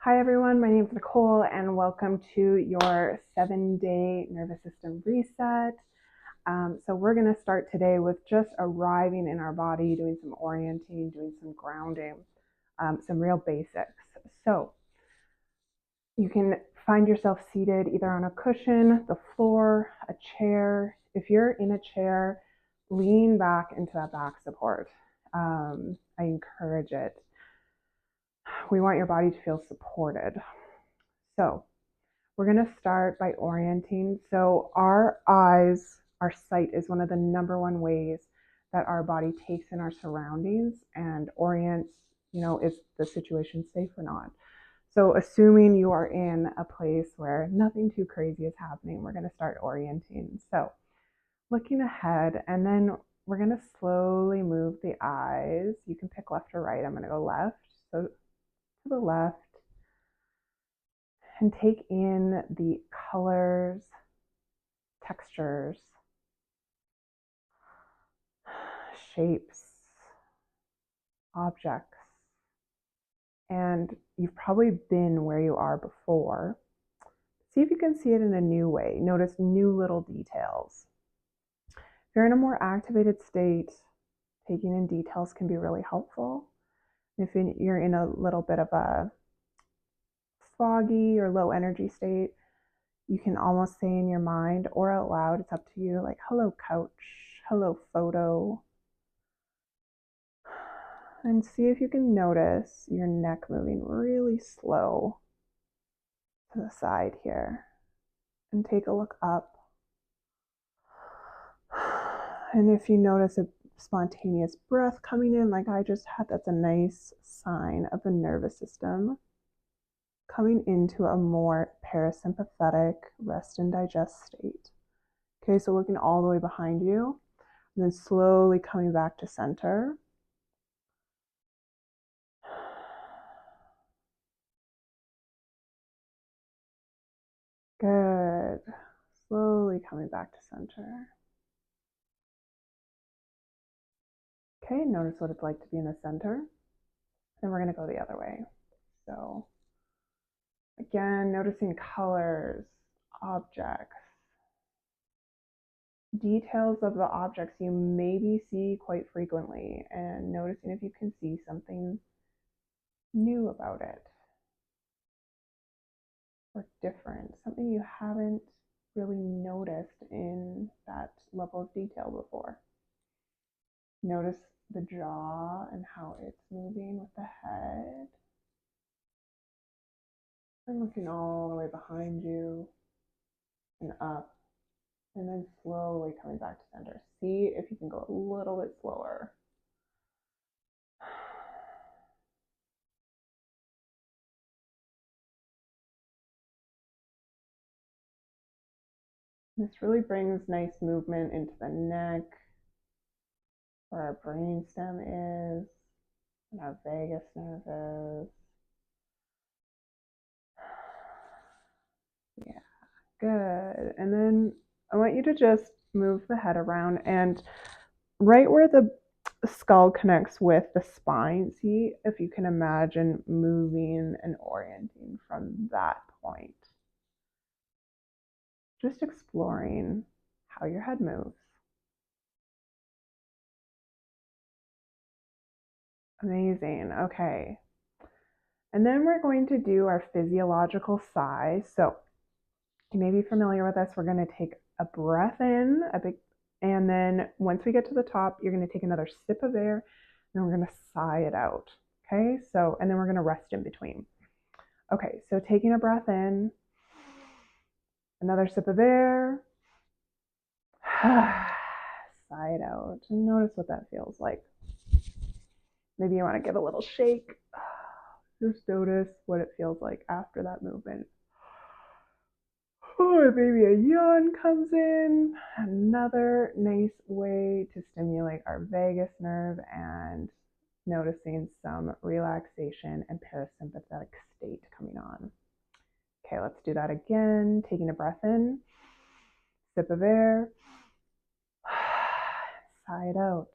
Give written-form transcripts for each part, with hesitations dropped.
Hi everyone, my name is Nicole and welcome to your 7-day nervous system reset. So we're going to start today with just arriving in our body, doing some orienting, doing some grounding, some real basics. So you can find yourself seated either on a cushion, the floor, a chair. If you're in a chair, lean back into that back support. I encourage it. We want your body to feel supported. So we're going to start by orienting. So our eyes, our sight is one of the number one ways that our body takes in our surroundings and orients, if the situation's safe or not. So assuming you are in a place where nothing too crazy is happening, we're going to start orienting. So looking ahead, and then we're going to slowly move the eyes. You can pick left or right. I'm going to go left. So to the left, and take in the colors, textures, shapes, objects. And you've probably been where you are before. See if you can see it in a new way. Notice new little details. If you're in a more activated state, taking in details can be really helpful. If you're in a little bit of a foggy or low energy state, you can almost say in your mind or out loud, it's up to you, like, hello couch, hello photo. And see if you can notice your neck moving really slow to the side here. And take a look up. And if you notice a spontaneous breath coming in, like I just had, that's a nice sign of the nervous system coming into a more parasympathetic rest and digest state. Okay, so looking all the way behind you, and then slowly coming back to center. Good. Slowly coming back to center. Okay, notice what it's like to be in the center. Then we're going to go the other way. So again, noticing colors, objects, details of the objects you maybe see quite frequently, and noticing if you can see something new about it or different, something you haven't really noticed in that level of detail before. Notice the jaw and how it's moving with the head. And looking all the way behind you and up, and then slowly coming back to center. See if you can go a little bit slower. This really brings nice movement into the neck, where our brainstem is, and our vagus nerve is. Yeah, good. And then I want you to just move the head around, and right where the skull connects with the spine, see if you can imagine moving and orienting from that point. Just exploring how your head moves. Amazing. Okay. And then we're going to do our physiological sigh. So you may be familiar with this. We're going to take a breath in, and then once we get to the top, you're going to take another sip of air, and we're going to sigh it out. Okay. So, and then we're going to rest in between. Okay. So taking a breath in, another sip of air, sigh it out, and notice what that feels like. Maybe you want to give a little shake. Just notice what it feels like after that movement. Oh, maybe a yawn comes in. Another nice way to stimulate our vagus nerve and noticing some relaxation and parasympathetic state coming on. Okay, let's do that again. Taking a breath in, sip of air, sigh it out.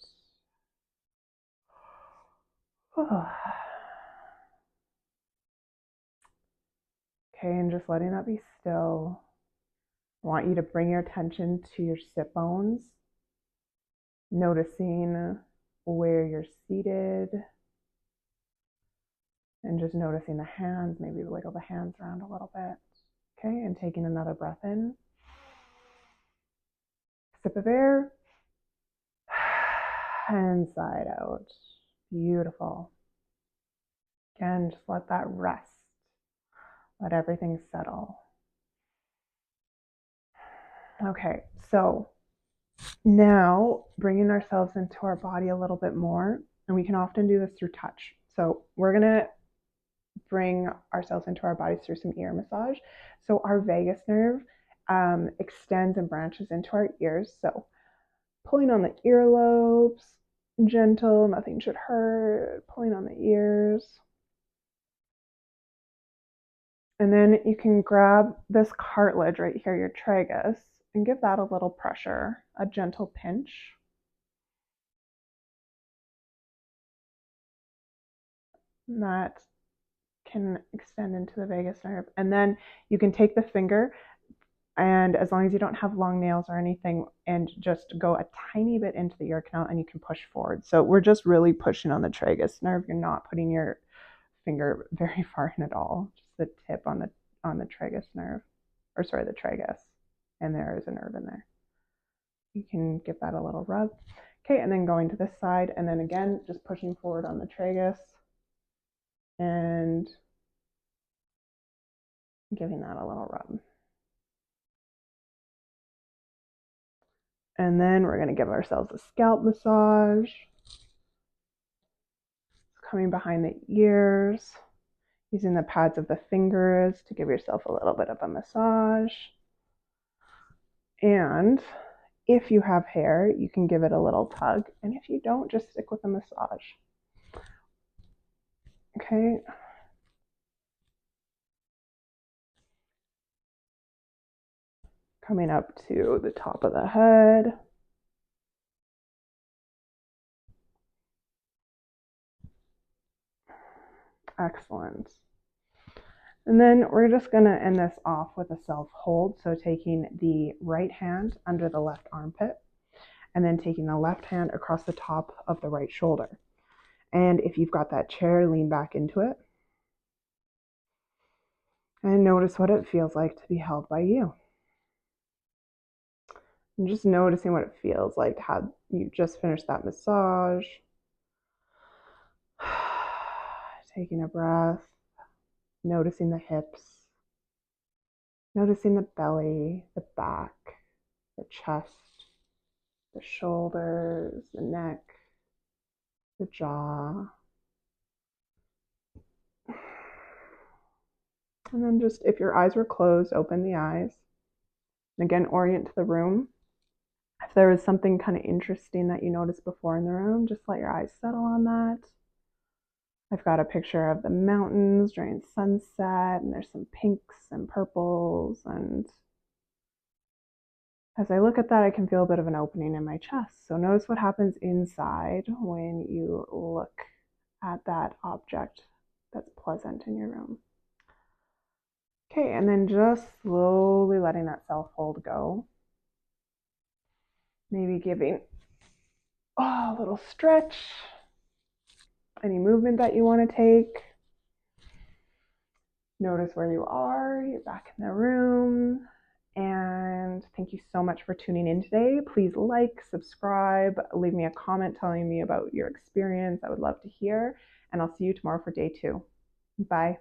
Okay, and just letting that be still. I want you to bring your attention to your sit bones, noticing where you're seated, and just noticing the hands. Maybe wiggle the hands around a little bit. Okay, and taking another breath in. Sip of air. And sigh out. Beautiful. Again, just let that rest. Let everything settle. Okay, so now bringing ourselves into our body a little bit more, and we can often do this through touch. So we're gonna bring ourselves into our bodies through some ear massage. So our vagus nerve extends and branches into our ears. So pulling on the earlobes, gentle, nothing should hurt, pulling on the ears. And then you can grab this cartilage right here, your tragus, and give that a little pressure, a gentle pinch. And that can extend into the vagus nerve. And then you can take the finger, and as long as you don't have long nails or anything, and just go a tiny bit into the ear canal, and you can push forward. So we're just really pushing on the tragus nerve. You're not putting your finger very far in at all, just the tip on the tragus nerve, or sorry, the tragus, and there is a nerve in there. You can give that a little rub. Okay, and then going to this side, and then again, just pushing forward on the tragus and giving that a little rub. And then we're going to give ourselves a scalp massage. Coming behind the ears, using the pads of the fingers to give yourself a little bit of a massage. And if you have hair, you can give it a little tug. And if you don't, just stick with the massage. Okay. Coming up to the top of the head. Excellent. And then we're just going to end this off with a self-hold. So taking the right hand under the left armpit, and then taking the left hand across the top of the right shoulder. And if you've got that chair, lean back into it. And notice what it feels like to be held by you. And just noticing what it feels like to have you just finished that massage. Taking a breath, noticing the hips, noticing the belly, the back, the chest, the shoulders, the neck, the jaw. And then just, if your eyes were closed, open the eyes. And again, orient to the room. If there was something kind of interesting that you noticed before in the room, just let your eyes settle on that. I've got a picture of the mountains during sunset, and there's some pinks and purples. And as I look at that, I can feel a bit of an opening in my chest. So notice what happens inside when you look at that object that's pleasant in your room. Okay, and then just slowly letting that self-hold go. Maybe giving a little stretch, any movement that you want to take. Notice where you are. You're back in the room. And thank you so much for tuning in today. Please like, subscribe, leave me a comment telling me about your experience. I would love to hear. And I'll see you tomorrow for day 2. Bye.